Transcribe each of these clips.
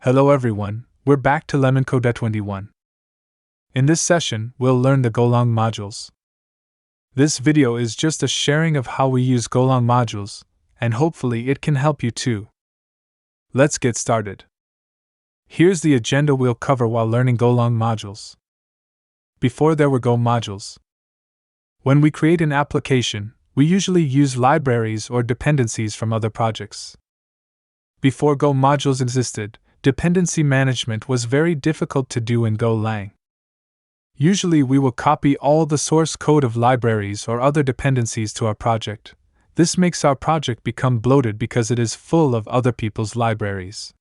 Hello everyone, we're back to Lemon Code 21. In this session, we'll learn the Golang modules. This video is just a sharing of how we use Golang modules, and hopefully it can help you too. Let's get started. Here's the agenda we'll cover while learning Golang modules. Before there were Go modules. When we create an application, we usually use libraries or dependencies from other projects. Before Go modules existed, dependency management was very difficult to do in Golang. Usually we will copy all the source code of libraries or other dependencies to our project. This makes our project become bloated because it is full of other people's libraries.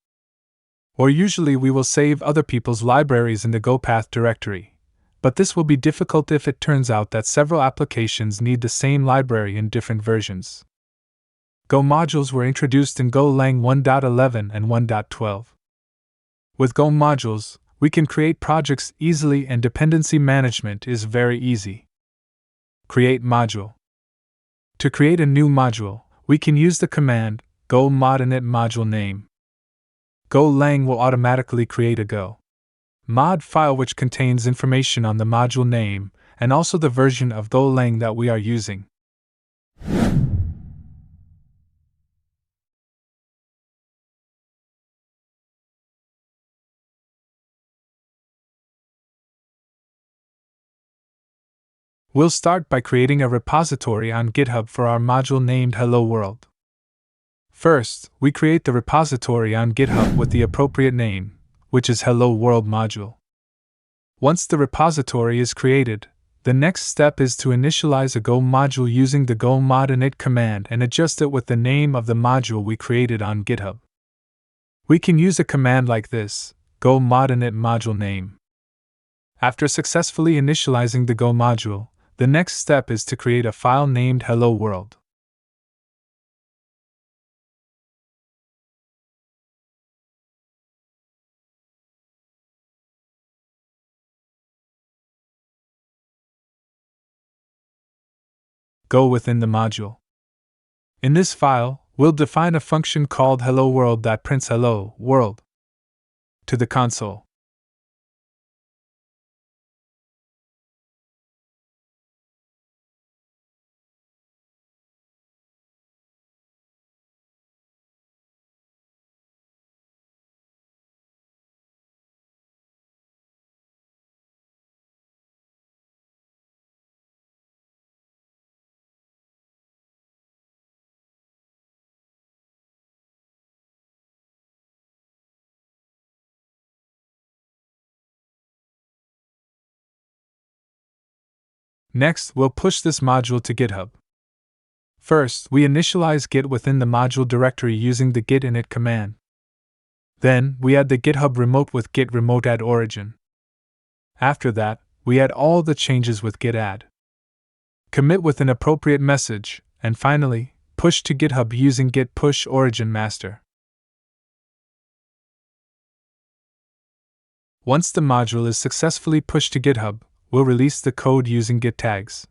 Or usually we will save other people's libraries in the Go path directory. But this will be difficult if it turns out that several applications need the same library in different versions. Go modules were introduced in Golang 1.11 and 1.12. With Go modules, we can create projects easily and dependency management is very easy. Create module. To create a new module, we can use the command go mod init module name. Golang will automatically create a Go mod file which contains information on the module name and also the version of Golang that we are using. We'll start by creating a repository on GitHub for our module named Hello World. First, we create the repository on GitHub with the appropriate name, which is Hello World module. Once the repository is created, the next step is to initialize a Go module using the go mod init command and adjust it with the name of the module we created on GitHub. We can use a command like this, go mod init module name. After successfully initializing the Go module, the next step is to create a file named Hello World. Go within the module. In this file, we'll define a function called Hello World that prints Hello World to the console. Next, we'll push this module to GitHub. First, we initialize Git within the module directory using the git init command. Then, we add the GitHub remote with git remote add origin. After that, we add all the changes with git add. Commit with an appropriate message, and finally, push to GitHub using git push origin master. Once the module is successfully pushed to GitHub, we'll release the code using git tags.